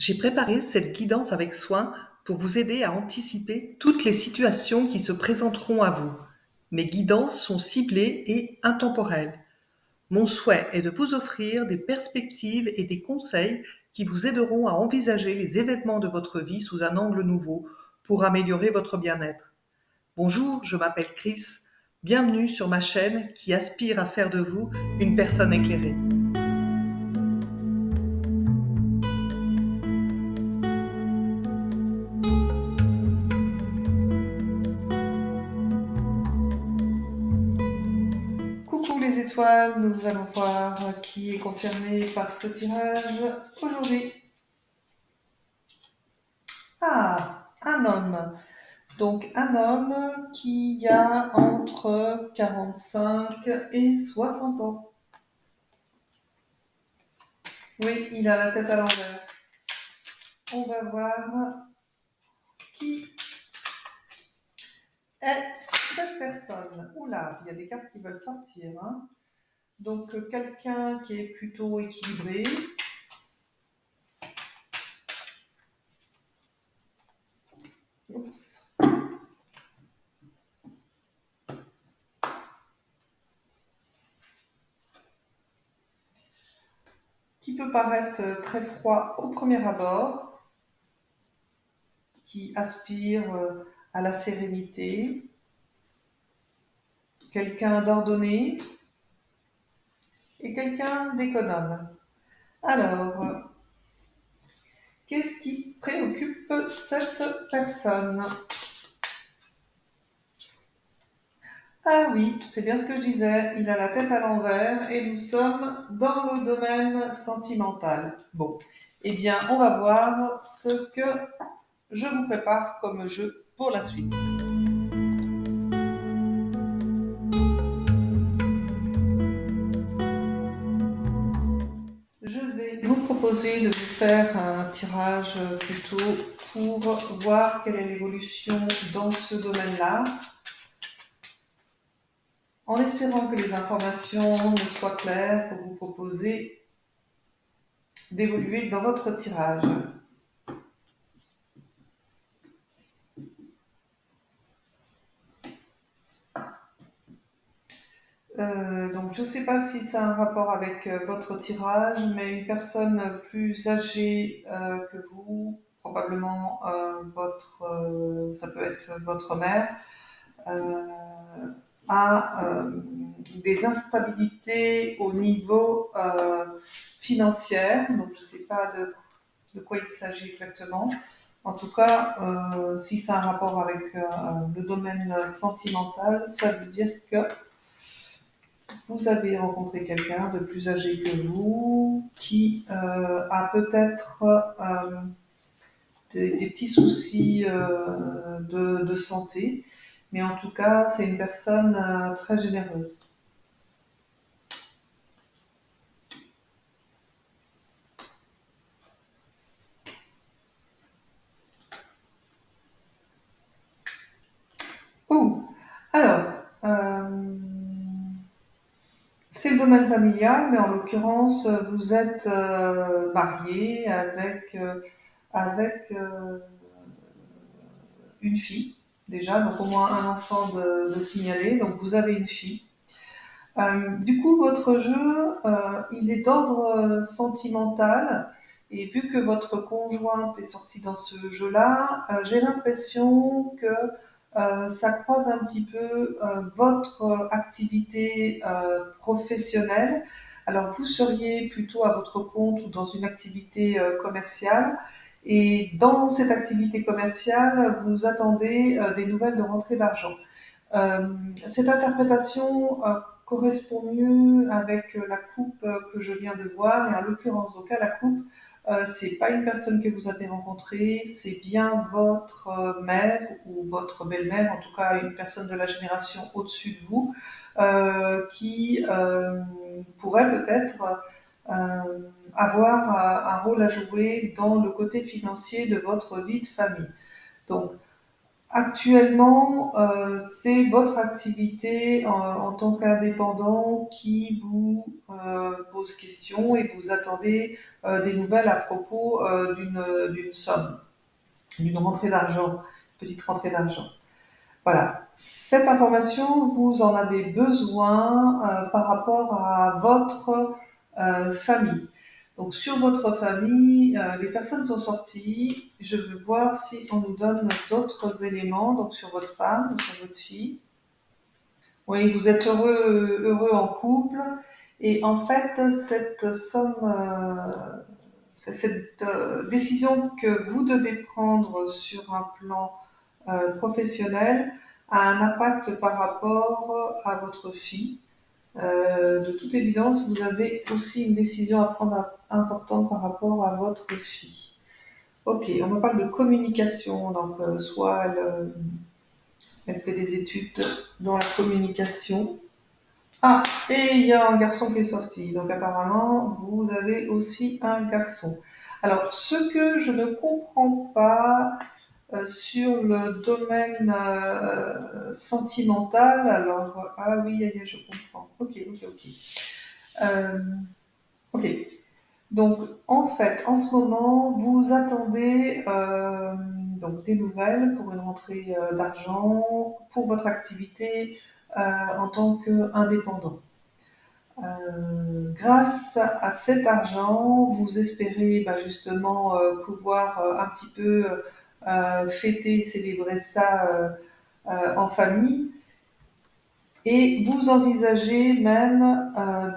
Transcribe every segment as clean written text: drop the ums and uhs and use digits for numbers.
J'ai préparé cette guidance avec soin pour vous aider à anticiper toutes les situations qui se présenteront à vous. Mes guidances sont ciblées et intemporelles. Mon souhait est de vous offrir des perspectives et des conseils qui vous aideront à envisager les événements de votre vie sous un angle nouveau pour améliorer votre bien-être. Bonjour, je m'appelle Chris. Bienvenue sur ma chaîne qui aspire à faire de vous une personne éclairée. Coucou les étoiles, nous allons voir qui est concerné par ce tirage aujourd'hui. Ah, un homme. Donc un homme qui a entre 45 et 60 ans. Oui, il a la tête à l'envers. On va voir qui est cette personne. Oula, il y a des cartes qui veulent sortir, hein. Donc quelqu'un qui est plutôt équilibré. Oups. Qui peut paraître très froid au premier abord, qui aspire à la sérénité, quelqu'un d'ordonné et quelqu'un d'économe. Alors, qu'est-ce qui préoccupe cette personne? Ah oui, c'est bien ce que je disais, il a la tête à l'envers et nous sommes dans le domaine sentimental. Bon, eh bien, on va voir ce que je vous prépare comme jeu pour la suite. Je vais vous proposer de vous faire un tirage plutôt pour voir quelle est l'évolution dans ce domaine-là, en espérant que les informations me soient claires pour vous proposer d'évoluer dans votre tirage. Donc je ne sais pas si ça a un rapport avec votre tirage, mais une personne plus âgée que vous, probablement ça peut être votre mère, a des instabilités au niveau financier. Donc je ne sais pas de quoi il s'agit exactement. En tout cas, si ça a un rapport avec le domaine sentimental, ça veut dire que vous avez rencontré quelqu'un de plus âgé que vous qui a peut-être des petits soucis de santé, mais en tout cas, c'est une personne très généreuse. Oh, alors, c'est le domaine familial, mais en l'occurrence, vous êtes marié avec une fille, déjà, donc au moins un enfant de signaler, donc vous avez une fille. Du coup, votre jeu, il est d'ordre sentimental, et vu que votre conjointe est sortie dans ce jeu-là, j'ai l'impression que ça croise un petit peu votre activité professionnelle. Alors, vous seriez plutôt à votre compte ou dans une activité commerciale, et dans cette activité commerciale, vous attendez des nouvelles de rentrée d'argent. Euh, cette interprétation correspond mieux avec la coupe que je viens de voir, et en l'occurrence, donc à la coupe, c'est pas une personne que vous avez rencontrée, c'est bien votre mère ou votre belle-mère, en tout cas une personne de la génération au-dessus de vous, qui pourrait peut-être avoir un rôle à jouer dans le côté financier de votre vie de famille. Donc, Actuellement, c'est votre activité en tant qu'indépendant qui vous pose question et vous attendez des nouvelles à propos d'une somme, d'une rentrée d'argent, petite rentrée d'argent. Voilà. Cette information, vous en avez besoin par rapport à votre famille. Donc sur votre famille, les personnes sont sorties. Je veux voir si on nous donne d'autres éléments. Donc sur votre femme, sur votre fille. Oui, vous êtes heureux en couple. Et en fait, cette somme, cette décision que vous devez prendre sur un plan professionnel a un impact par rapport à votre fille. De toute évidence, vous avez aussi une décision à prendre importante par rapport à votre fille. Ok, on me parle de communication, donc soit elle fait des études dans la communication. Ah, et il y a un garçon qui est sorti, donc apparemment vous avez aussi un garçon. Alors, ce que je ne comprends pas, sur le domaine sentimental, alors, ah oui, je comprends. Ok, ok, ok. Euh, ok. Donc, en fait, en ce moment, vous attendez donc des nouvelles pour une rentrée d'argent pour votre activité en tant qu'indépendant. Grâce à cet argent, vous espérez justement pouvoir un petit peu fêter, célébrer ça en famille. Et vous envisagez même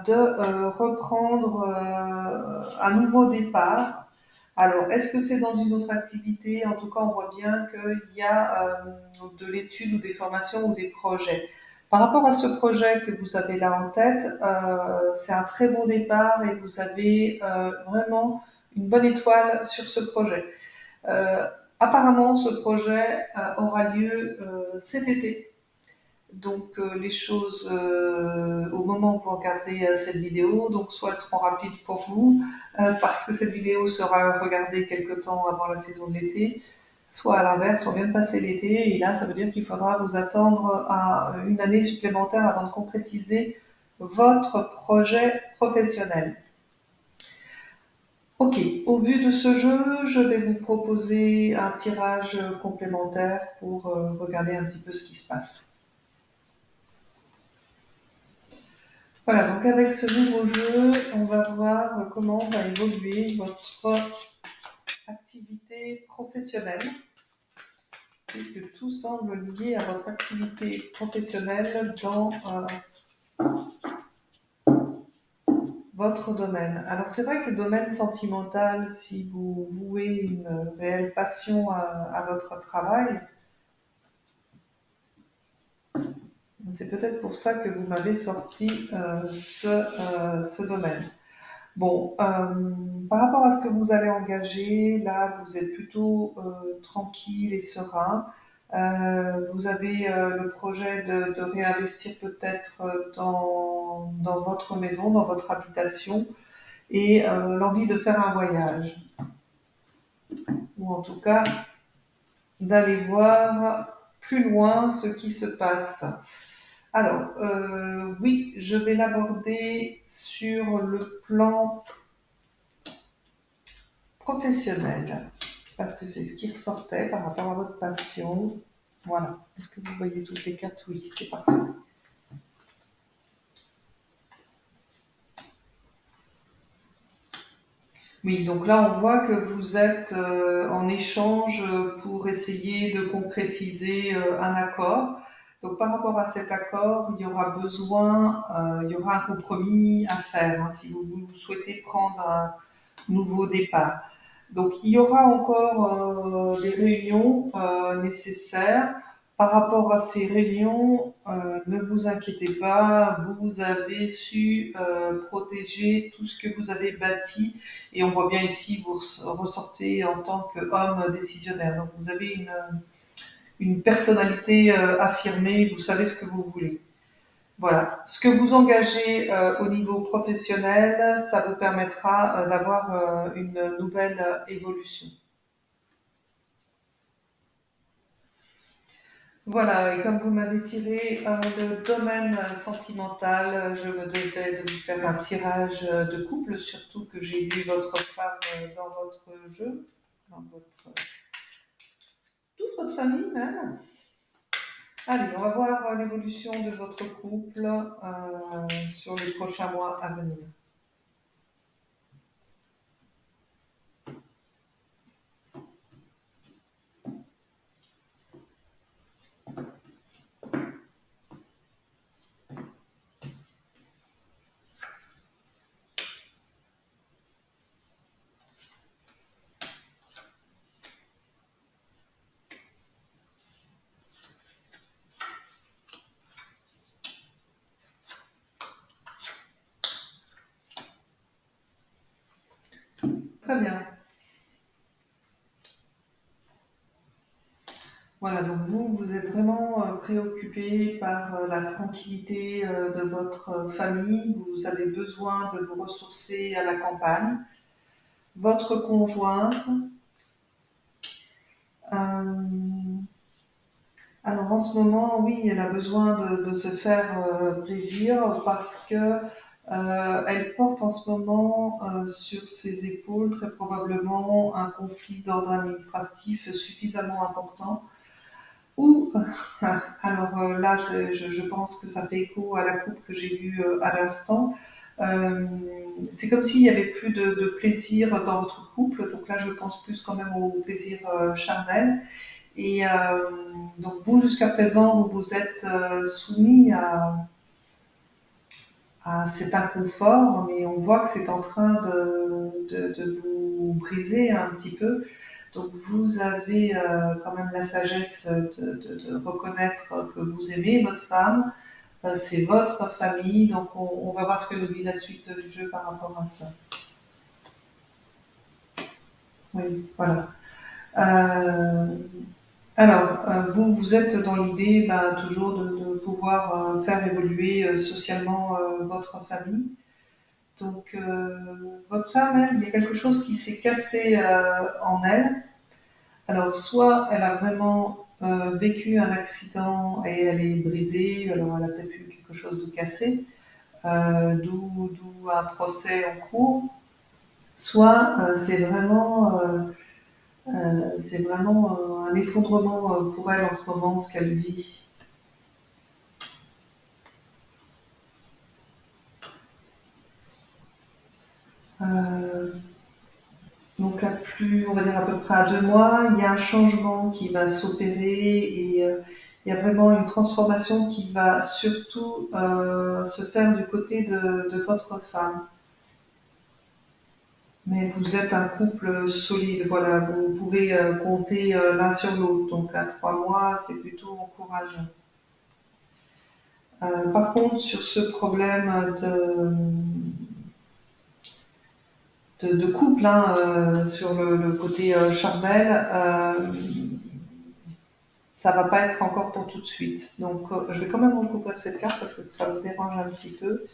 de reprendre un nouveau départ. Alors, est-ce que c'est dans une autre activité? En tout cas, on voit bien qu'il y a de l'étude ou des formations ou des projets. Par rapport à ce projet que vous avez là en tête, c'est un très bon départ et vous avez vraiment une bonne étoile sur ce projet. Euh, Apparemment, ce projet aura lieu cet été. Donc les choses, au moment où vous regarderez cette vidéo, donc soit elles seront rapides pour vous, parce que cette vidéo sera regardée quelque temps avant la saison de l'été, soit à l'inverse, on vient de passer l'été, et là ça veut dire qu'il faudra vous attendre à une année supplémentaire avant de concrétiser votre projet professionnel. Ok, au vu de ce jeu, je vais vous proposer un tirage complémentaire pour regarder un petit peu ce qui se passe. Voilà, donc avec ce nouveau jeu, on va voir comment va évoluer votre activité professionnelle, puisque tout semble lié à votre activité professionnelle dans votre domaine. Alors c'est vrai que le domaine sentimental, si vous vouez une réelle passion à votre travail, c'est peut-être pour ça que vous m'avez sorti ce domaine. Bon, par rapport à ce que vous allez engager, là, vous êtes plutôt tranquille et serein. Vous avez le projet de réinvestir peut-être dans votre maison, dans votre habitation, et l'envie de faire un voyage, ou en tout cas d'aller voir plus loin ce qui se passe. Alors, oui, je vais l'aborder sur le plan professionnel, parce que c'est ce qui ressortait par rapport à votre passion. Voilà. Est-ce que vous voyez toutes les cartes? Oui, c'est parfait. Oui, donc là, on voit que vous êtes en échange pour essayer de concrétiser un accord. Donc, par rapport à cet accord, il y aura besoin, il y aura un compromis à faire, hein, si vous souhaitez prendre un nouveau départ. Donc il y aura encore des réunions nécessaires. Par rapport à ces réunions, ne vous inquiétez pas, vous avez su protéger tout ce que vous avez bâti et on voit bien ici vous ressortez en tant qu'homme décisionnaire. Donc vous avez une personnalité affirmée, vous savez ce que vous voulez. Voilà. Ce que vous engagez au niveau professionnel, ça vous permettra d'avoir une nouvelle évolution. Voilà, et comme vous m'avez tiré le domaine sentimental, je me devais de vous faire un tirage de couple, surtout que j'ai vu votre femme dans votre jeu, dans toute votre famille même. Allez, on va voir l'évolution de votre couple sur les prochains mois à venir. Très bien. Voilà, donc vous êtes vraiment préoccupé par la tranquillité de votre famille. Vous avez besoin de vous ressourcer à la campagne. Votre conjointe, euh, alors en ce moment, oui, elle a besoin de se faire plaisir parce que elle porte en ce moment sur ses épaules très probablement un conflit d'ordre administratif suffisamment important. Ou alors là, je pense que ça fait écho à la coupe que j'ai vue à l'instant. Euh, c'est comme s'il y avait plus de plaisir dans votre couple. Donc là, je pense plus quand même au plaisir charnel. Et donc vous, jusqu'à présent, vous vous êtes soumis à cet inconfort, mais on voit que c'est en train de vous briser un petit peu. Donc vous avez quand même la sagesse de reconnaître que vous aimez votre femme, c'est votre famille, donc on va voir ce que nous dit la suite du jeu par rapport à ça. Oui, voilà. Euh, Alors, vous, vous êtes dans l'idée toujours de pouvoir faire évoluer socialement votre famille. Donc, votre femme, elle, il y a quelque chose qui s'est cassé en elle. Alors, soit elle a vraiment vécu un accident et elle est brisée, alors elle a peut-être eu quelque chose de cassé, d'où un procès en cours. Soit c'est vraiment un effondrement pour elle en ce moment, ce qu'elle vit. Euh, donc on va dire à peu près à 2 mois, il y a un changement qui va s'opérer et il y a vraiment une transformation qui va surtout se faire du côté de votre femme. Mais vous êtes un couple solide, voilà, vous pouvez compter l'un sur l'autre. Donc à 3 mois, c'est plutôt encourageant. Par contre, sur ce problème de couple, hein, sur le côté charnel, ça va pas être encore pour tout de suite. Donc, je vais quand même recouvrir cette carte parce que ça me dérange un petit peu.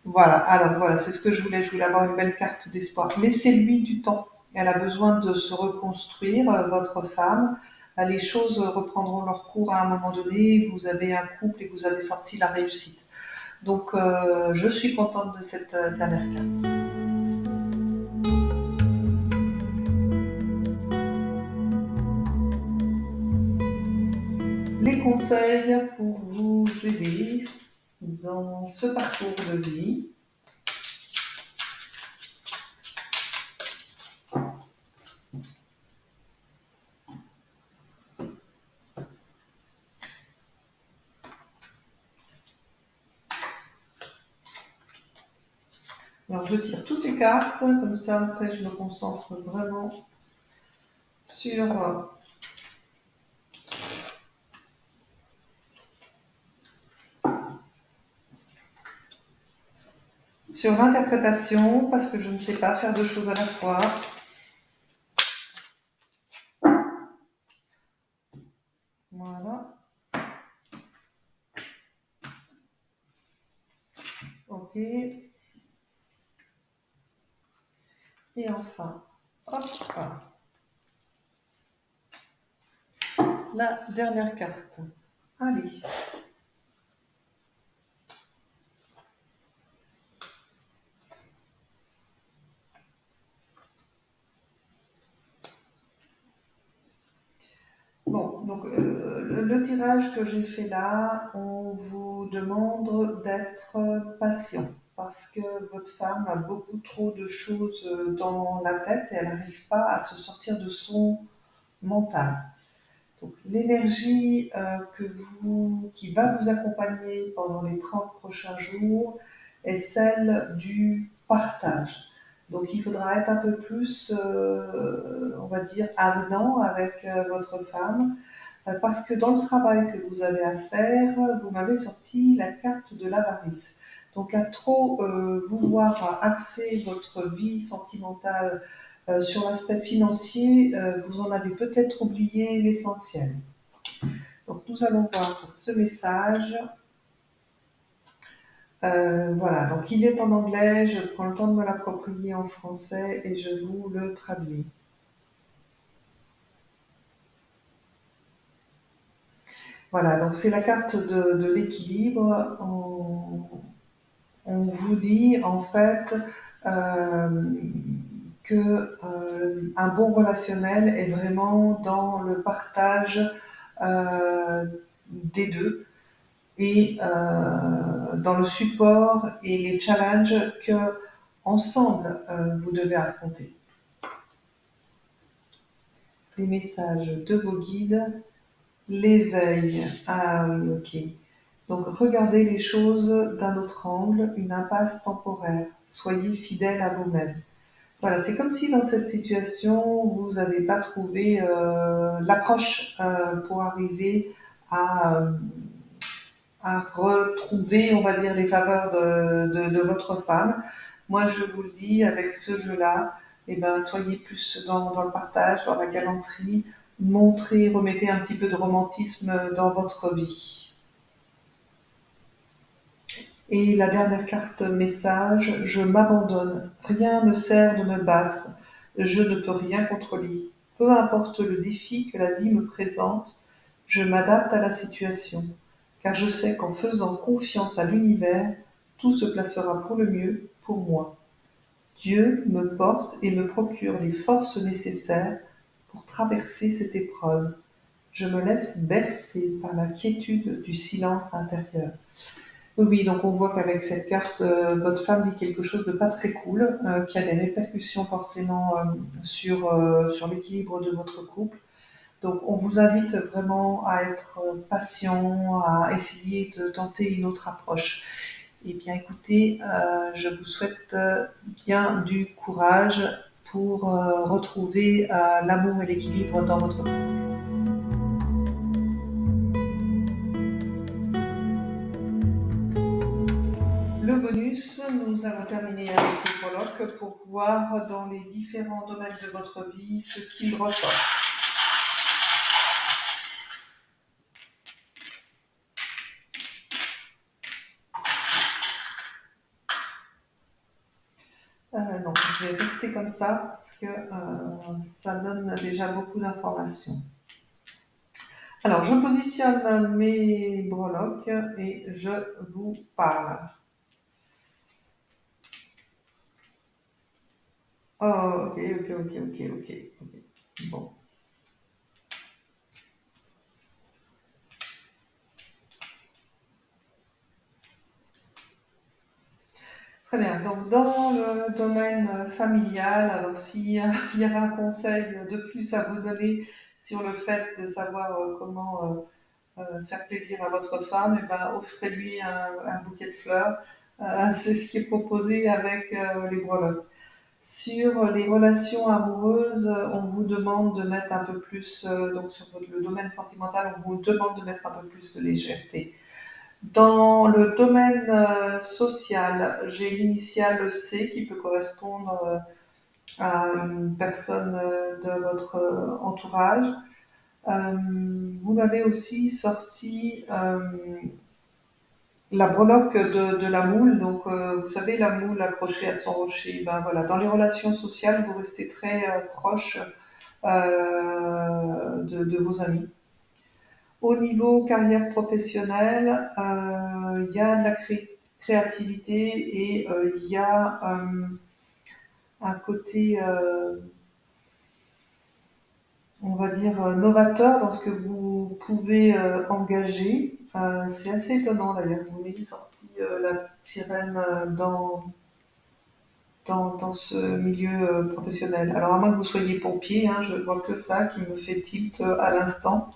Voilà, alors voilà, c'est ce que je voulais. Je voulais avoir une belle carte d'espoir. Laissez-lui du temps. Elle a besoin de se reconstruire, votre femme. Les choses reprendront leur cours à un moment donné. Vous avez un couple et vous avez sorti la réussite. Donc, je suis contente de cette dernière carte. Les conseils pour vous aider dans ce parcours de vie. Alors je tire toutes les cartes, comme ça après je me concentre vraiment sur l'interprétation, parce que je ne sais pas faire deux choses à la fois. Voilà. Ok. Et enfin, hop. la dernière carte. Allez. Bon, donc le tirage que j'ai fait là, on vous demande d'être patient parce que votre femme a beaucoup trop de choses dans la tête et elle n'arrive pas à se sortir de son mental. Donc l'énergie qui va vous accompagner pendant les 30 prochains jours est celle du partage. Donc il faudra être un peu plus, on va dire, avenant avec votre femme, parce que dans le travail que vous avez à faire, vous m'avez sorti la carte de l'avarice. Donc à trop vouloir axer votre vie sentimentale sur l'aspect financier, vous en avez peut-être oublié l'essentiel. Donc nous allons voir ce message. Voilà, donc il est en anglais, je prends le temps de me l'approprier en français et je vous le traduis. Voilà, donc c'est la carte de l'équilibre. On vous dit en fait que un bon relationnel est vraiment dans le partage des deux et dans le support et les challenges que ensemble vous devez affronter. Les messages de vos guides, l'éveil. Ah oui, ok. Donc regardez les choses d'un autre angle, une impasse temporaire. Soyez fidèle à vous-même. Voilà, c'est comme si dans cette situation, vous n'avez pas trouvé l'approche pour arriver à, euh, à retrouver, on va dire, les faveurs de votre femme. Moi, je vous le dis, avec ce jeu-là, eh ben, soyez plus dans le partage, dans la galanterie, montrez, remettez un petit peu de romantisme dans votre vie. Et la dernière carte message, je m'abandonne, rien ne sert de me battre, je ne peux rien contrôler. Peu importe le défi que la vie me présente, je m'adapte à la situation, car je sais qu'en faisant confiance à l'univers, tout se placera pour le mieux pour moi. Dieu me porte et me procure les forces nécessaires pour traverser cette épreuve. Je me laisse bercer par la quiétude du silence intérieur. Oui, oui, donc on voit qu'avec cette carte, votre femme vit quelque chose de pas très cool, qui a des répercussions forcément sur l'équilibre de votre couple. Donc on vous invite vraiment à être patient, à essayer de tenter une autre approche. Eh bien écoutez, je vous souhaite bien du courage pour retrouver l'amour et l'équilibre dans votre couple. Le bonus, nous allons terminer avec les colloques pour voir dans les différents domaines de votre vie ce qu'il ressort. Non, je vais rester comme ça parce que ça donne déjà beaucoup d'informations. Alors, je positionne mes breloques et je vous parle. Oh, ok. Bon. Très bien. Donc, dans le domaine familial, alors s'il y avait un conseil de plus à vous donner sur le fait de savoir comment faire plaisir à votre femme, eh ben, offrez-lui un bouquet de fleurs. C'est ce qui est proposé avec les breloques. Sur les relations amoureuses, on vous demande de mettre un peu plus, donc sur le domaine sentimental, on vous demande de mettre un peu plus de légèreté. Dans le domaine social, j'ai l'initiale C qui peut correspondre à une personne de votre entourage. Vous m'avez aussi sorti la breloque de la moule, donc vous savez la moule accrochée à son rocher. Ben voilà, dans les relations sociales, vous restez très proche de vos amis. Au niveau carrière professionnelle, il y a de la créativité et il y a un côté, on va dire, novateur dans ce que vous pouvez engager. C'est assez étonnant d'ailleurs, vous m'ayez sorti la petite sirène dans ce milieu professionnel. Alors à moins que vous soyez pompier, hein, je vois que ça qui me fait tilt à l'instant.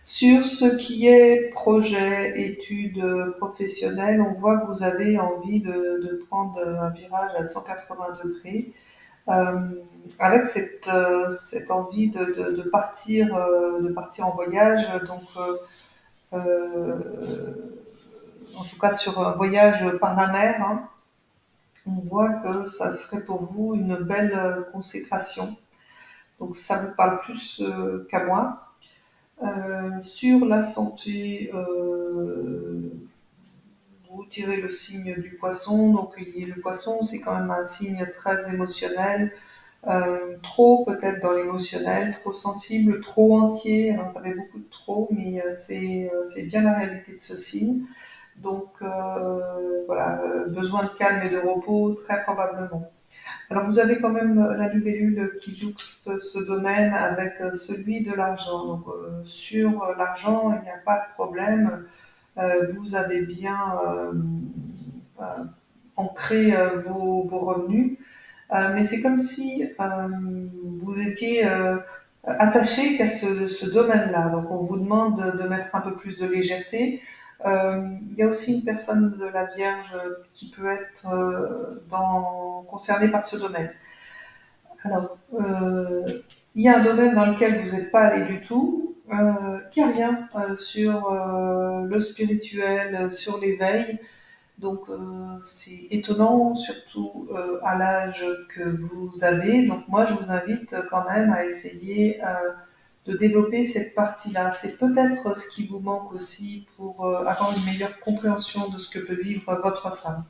Sur ce qui est projet, études professionnelles, on voit que vous avez envie de prendre un virage à 180 degrés, euh, avec cette envie de partir en voyage. Donc, en tout cas sur un voyage par la mer, hein, on voit que ça serait pour vous une belle consécration. Donc ça vous parle plus qu'à moi. Sur la santé, vous tirez le signe du poisson. Donc le poisson, c'est quand même un signe très émotionnel, trop peut-être dans l'émotionnel, trop sensible, trop entier. Alors ça fait beaucoup de trop, mais c'est bien la réalité de ce signe. Donc voilà, besoin de calme et de repos, très probablement. Alors vous avez quand même la libellule qui jouxte ce domaine avec celui de l'argent. Donc sur l'argent, il n'y a pas de problème. Vous avez bien euh, ancré vos revenus. Mais c'est comme si vous étiez attaché qu'à ce domaine-là. Donc on vous demande de mettre un peu plus de légèreté. Il y a aussi une personne de la Vierge qui peut être concernée par ce domaine. Alors, il y a un domaine dans lequel vous n'êtes pas allé du tout, qui a rien sur le spirituel, sur l'éveil. Donc c'est étonnant, surtout à l'âge que vous avez. Donc moi, je vous invite quand même à essayer de développer cette partie-là. C'est peut-être ce qui vous manque aussi pour avoir une meilleure compréhension de ce que peut vivre votre femme.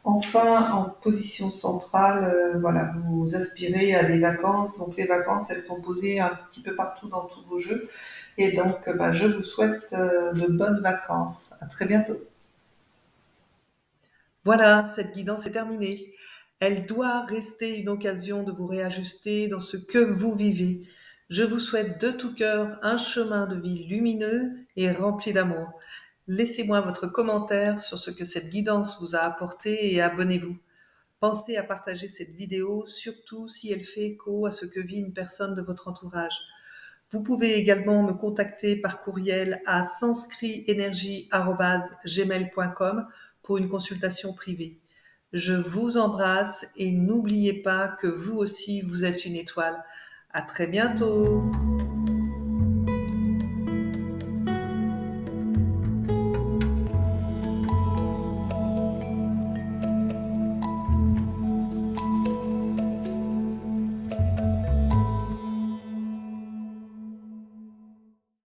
Enfin, en position centrale, voilà, vous aspirez à des vacances. Donc les vacances, elles sont posées un petit peu partout dans tous vos jeux. Et donc, je vous souhaite de bonnes vacances. À très bientôt. Voilà, cette guidance est terminée. Elle doit rester une occasion de vous réajuster dans ce que vous vivez. Je vous souhaite de tout cœur un chemin de vie lumineux et rempli d'amour. Laissez-moi votre commentaire sur ce que cette guidance vous a apporté et abonnez-vous. Pensez à partager cette vidéo, surtout si elle fait écho à ce que vit une personne de votre entourage. Vous pouvez également me contacter par courriel à sanskri-energy@gmail.com pour une consultation privée. Je vous embrasse et n'oubliez pas que vous aussi vous êtes une étoile. À très bientôt!